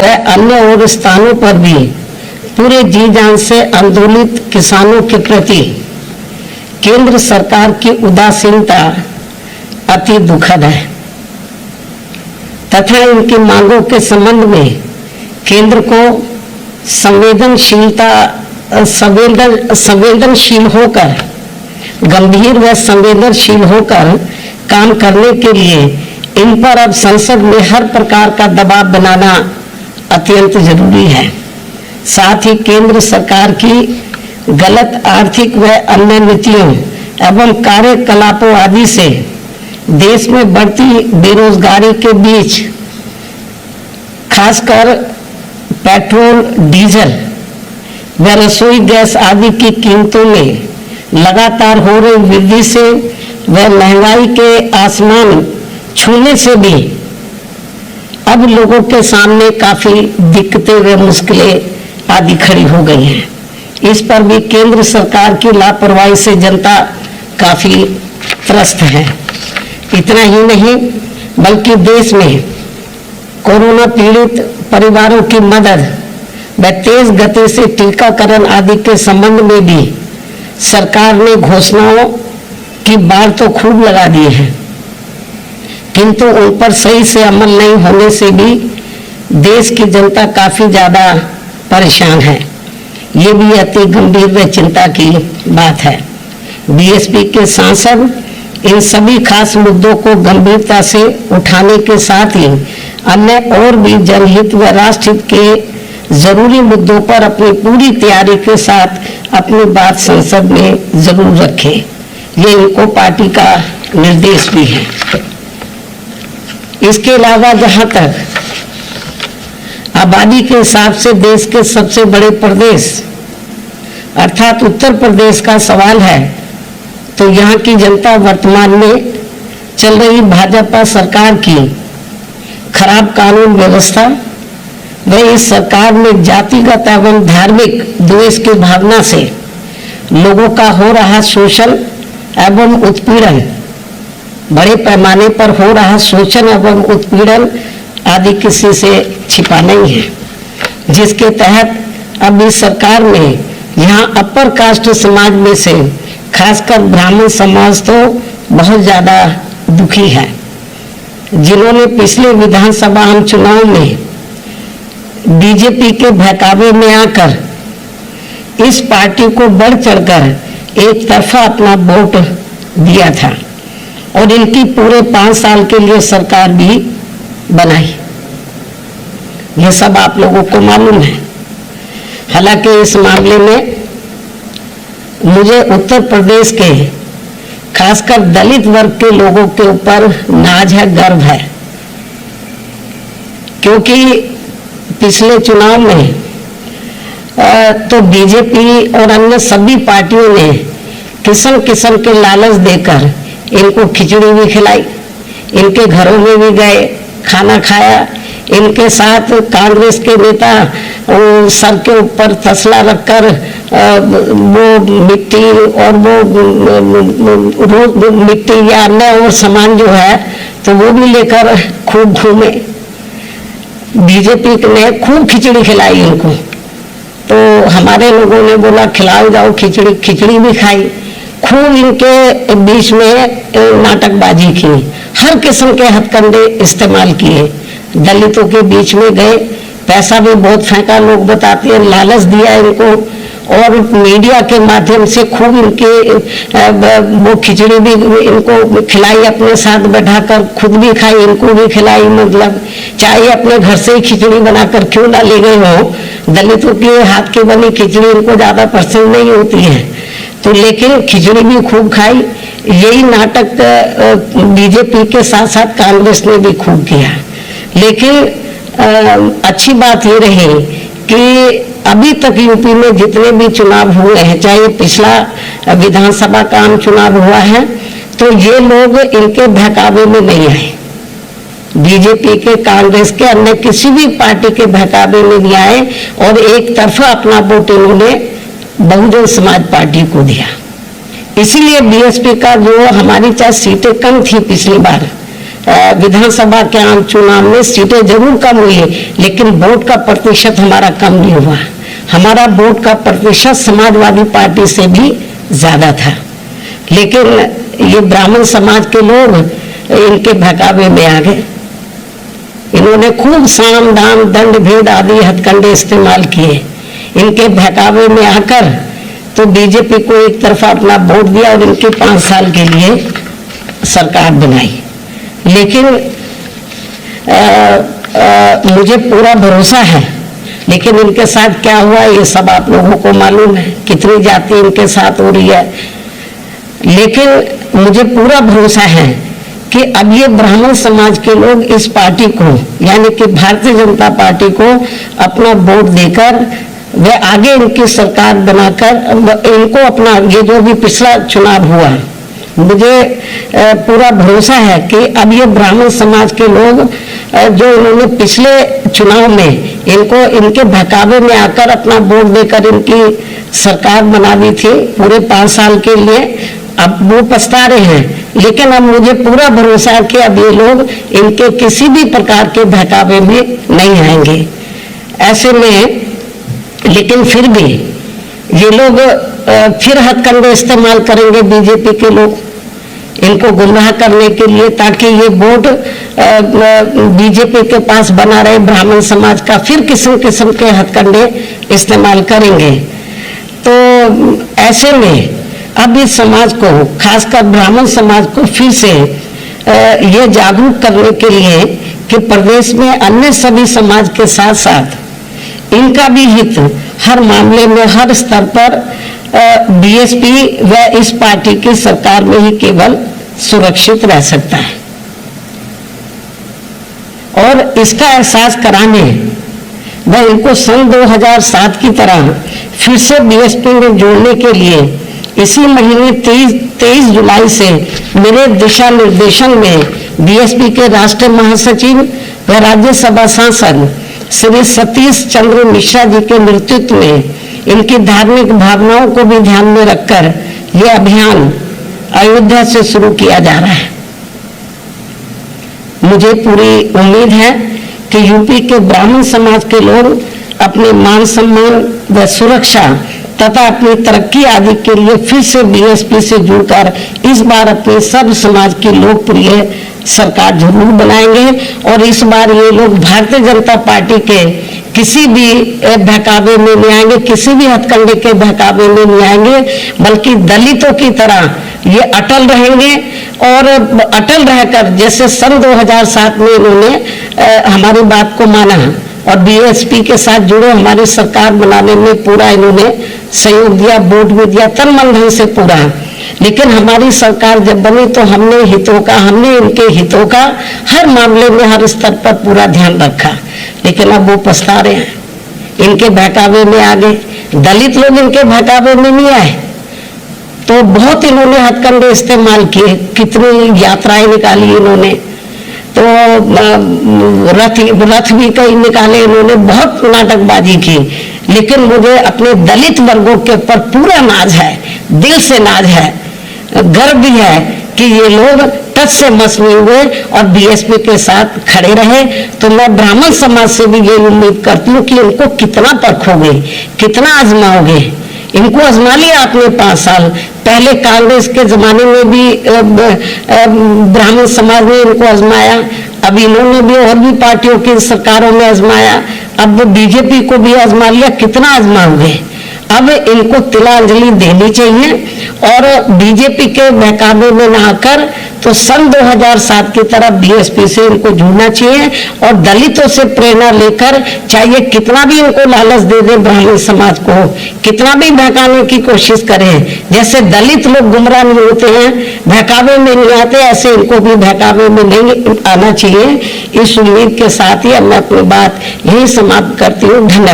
अन्य और स्थानों पर भी पूरे जी जान से आंदोलित किसानों के प्रति केंद्र सरकार की उदासीनता अति दुखद है तथा इनकी मांगों के संबंध में केंद्र को संवेदनशील होकर गंभीर व संवेदनशील होकर काम करने के लिए इन पर अब संसद में हर प्रकार का दबाव बनाना अत्यंत जरूरी है। साथ ही केंद्र सरकार की गलत आर्थिक व अन्य नीतियों एवं कार्यकलापों आदि से देश में बढ़ती बेरोजगारी के बीच खासकर पेट्रोल, डीजल व रसोई गैस आदि की कीमतों में लगातार हो रही वृद्धि से व महंगाई के आसमान छूने से भी अब लोगों के सामने काफी दिक्कतें व मुश्किलें आदि खड़ी हो गई हैं। इस पर भी केंद्र सरकार की लापरवाही से जनता काफी त्रस्त है। इतना ही नहीं बल्कि देश में कोरोना पीड़ित परिवारों की मदद व तेज गति से टीकाकरण आदि के संबंध में भी सरकार ने घोषणाओं की बाढ़ तो खूब लगा दी है, किंतु उन पर सही से अमल नहीं होने से भी देश की जनता काफी ज्यादा परेशान है। ये भी अति गंभीर व चिंता की बात है। बीएसपी के सांसद इन सभी खास मुद्दों को गंभीरता से उठाने के साथ ही अन्य और भी जनहित व राष्ट्रहित के जरूरी मुद्दों पर अपनी पूरी तैयारी के साथ अपनी बात संसद में जरूर रखें। ये इनको पार्टी का निर्देश भी है। इसके अलावा जहां तक आबादी के हिसाब से देश के सबसे बड़े प्रदेश अर्थात उत्तर प्रदेश का सवाल है, तो यहाँ की जनता वर्तमान में चल रही भाजपा सरकार की खराब कानून व्यवस्था व इस सरकार में जातिगत एवं धार्मिक द्वेष की भावना से लोगों का हो रहा शोषण एवं उत्पीड़न, बड़े पैमाने पर हो रहा शोषण एवं उत्पीड़न आदि किसी से छिपा नहीं है, जिसके तहत अब इस सरकार में यहाँ अपर कास्ट समाज में से खासकर ब्राह्मण समाज तो बहुत ज्यादा दुखी है, जिन्होंने पिछले विधानसभा आम चुनाव में बीजेपी के बहकावे में आकर इस पार्टी को बढ़ चढ़कर एक तरफा अपना वोट दिया था और इनकी पूरे 5 साल के लिए सरकार भी बनाई। यह सब आप लोगों को मालूम है। हालांकि इस मामले में मुझे उत्तर प्रदेश के खासकर दलित वर्ग के लोगों के ऊपर नाज है, गर्व है, क्योंकि पिछले चुनाव में तो बीजेपी और अन्य सभी पार्टियों ने किस्म किस्म के लालच देकर इनको खिचड़ी भी खिलाई, इनके घरों में भी गए, खाना खाया। इनके साथ कांग्रेस के नेता सर के ऊपर तसला रखकर वो मिट्टी और वो मिट्टी या अन्य और सामान जो है तो वो भी लेकर खूब घूमे। बीजेपी ने खूब खिचड़ी खिलाई इनको, तो हमारे लोगों ने बोला खिलाओ जाओ खिचड़ी, खिचड़ी भी खाई। खूब इनके बीच में नाटकबाजी की, हर किस्म के हथकंडे इस्तेमाल किए, दलितों के बीच में गए, पैसा भी बहुत फेंका, लोग बताते हैं, लालच दिया इनको और मीडिया के माध्यम से खूब इनके वो खिचड़ी भी इनको खिलाई, अपने साथ बैठाकर खुद भी खाई, इनको भी खिलाई। मतलब चाहे अपने घर से ही खिचड़ी बनाकर क्यों ना ले गए हो, दलितों के हाथ की बनी खिचड़ी इनको ज्यादा पसंद नहीं होती है, तो लेकिन खिचड़ी भी खूब खाई। यही नाटक बीजेपी के साथ साथ कांग्रेस ने भी खूब किया। लेकिन अच्छी बात ये रही कि अभी तक यूपी में जितने भी चुनाव हुए हैं, चाहे पिछला विधानसभा का आम चुनाव हुआ है, तो ये लोग इनके बहकावे में नहीं आए। बीजेपी के, कांग्रेस के, अन्य किसी भी पार्टी के बहकावे में नहीं आए और एक तरफा अपना वोट इन्होंने बहुजन समाज पार्टी को दिया। इसीलिए बीएसपी का जो हमारी चाहे सीटें कम थी पिछली बार, विधानसभा के आम चुनाव में सीटें जरूर कम हुई है, लेकिन वोट का प्रतिशत हमारा कम नहीं हुआ। हमारा वोट का प्रतिशत समाजवादी पार्टी से भी ज्यादा था। लेकिन ये ब्राह्मण समाज के लोग इनके बहकावे में आ गए। इन्होंने खूब साम दाम दंड भेद आदि हथकंडे इस्तेमाल किए। इनके बहकावे में आकर तो बीजेपी को एक तरफा अपना वोट दिया और इनके 5 साल के लिए सरकार बनाई। लेकिन मुझे पूरा भरोसा है, लेकिन इनके साथ क्या हुआ ये सब आप लोगों को मालूम है, कितनी जाति इनके साथ हो रही है। लेकिन मुझे पूरा भरोसा है कि अब ये ब्राह्मण समाज के लोग इस पार्टी को, यानी कि भारतीय जनता पार्टी को अपना वोट देकर वे आगे इनकी सरकार बनाकर इनको अपना, ये जो भी पिछला चुनाव हुआ, मुझे पूरा भरोसा है कि अब ये ब्राह्मण समाज के लोग जो इन्होंने पिछले चुनाव में इनको इनके बहकावे में आकर अपना वोट देकर इनकी सरकार बना दी थी पूरे 5 साल के लिए, अब वो पछता रहे हैं। लेकिन अब मुझे पूरा भरोसा है कि अब ये लोग इनके किसी भी प्रकार के बहकावे में नहीं आएंगे। ऐसे में लेकिन फिर भी ये लोग फिर हथकंडे इस्तेमाल करेंगे बीजेपी के लोग इनको गुमराह करने के लिए, ताकि ये वोट बीजेपी के पास बना रहे ब्राह्मण समाज का, फिर किस्म किस्म के हथकंडे इस्तेमाल करेंगे। तो ऐसे में अब इस समाज को, खासकर ब्राह्मण समाज को फिर से ये जागरूक करने के लिए कि प्रदेश में अन्य सभी समाज के साथ साथ इनका भी हित हर मामले में हर स्तर पर बीएसपी व इस पार्टी की सरकार में ही केवल सुरक्षित रह सकता है। और इसका एहसास कराने व इनको सन 2007 की तरह फिर से बीएसपी में जोड़ने के लिए इसी महीने 23 जुलाई से मेरे दिशा निर्देशन में बीएसपी के राष्ट्रीय महासचिव व राज्यसभा सांसद श्री सतीश चंद्र मिश्रा जी के नेतृत्व में इनकी धार्मिक भावनाओं को भी ध्यान में रखकर यह अभियान अयोध्या से शुरू किया जा रहा है। मुझे पूरी उम्मीद है कि यूपी के ब्राह्मण समाज के लोग अपने मान सम्मान व सुरक्षा तथा अपनी तरक्की आदि के लिए फिर से बीएसपी से जुड़कर इस बार अपने सब समाज की लोकप्रिय सरकार जरूर बनाएंगे। और इस बार ये लोग भारतीय जनता पार्टी के किसी भी बहकावे में नहीं आएंगे, किसी भी हथकंडे के बहकावे में नहीं आएंगे, बल्कि दलितों की तरह ये अटल रहेंगे। और अटल रहकर जैसे सन 2007 में इन्होंने हमारी बात को माना और बीएसपी के साथ जुड़े हमारी सरकार बनाने में पूरा इन्होंने सहयोग दिया, वोट भी दिया तन मन धन से पूरा। लेकिन हमारी सरकार जब बनी तो हमने इनके हितों का हर मामले में हर स्तर पर पूरा ध्यान रखा। लेकिन अब वो पछता रहे हैं, इनके बहकावे में आ गए। दलित लोग इनके बहकावे में नहीं आए तो बहुत इन्होंने हथकंडे इस्तेमाल किए, कितनी यात्राएं निकाली इन्होंने, तो रथ भी कई निकाले इन्होंने, बहुत नाटकबाजी की। लेकिन मुझे अपने दलित वर्गों के ऊपर पूरा नाज है, दिल से नाज है, गर्व भी है कि ये लोग टच से मस नहीं हुए और बीएसपी के साथ खड़े रहे। तो मैं ब्राह्मण समाज से भी ये उम्मीद करती हूँ कि इनको कितना परखोगे, कितना आजमाओगे। इनको आजमा लिया आपने 5 साल पहले, कांग्रेस के जमाने में भी ब्राह्मण समाज ने इनको आजमाया, अब इन्होंने भी और भी पार्टियों की सरकारों में आजमाया, अब वो बीजेपी को भी आजमा लिया, कितना आजमाओगे। अब इनको तिलांजलि देनी चाहिए और बीजेपी के बहकावे में न आकर तो सन 2007 की तरह बीएसपी से इनको जुड़ना चाहिए और दलितों से प्रेरणा लेकर, चाहे कितना भी इनको लालच दे दे ब्राह्मण समाज को, कितना भी बहकाने की कोशिश करें, जैसे दलित लोग गुमराह नहीं होते हैं, बहकावे में नहीं आते, ऐसे इनको भी बहकावे में नहीं आना चाहिए। इस उम्मीद के साथ ही अब मैं अपनी बात यही समाप्त करती हूँ। धन्यवाद।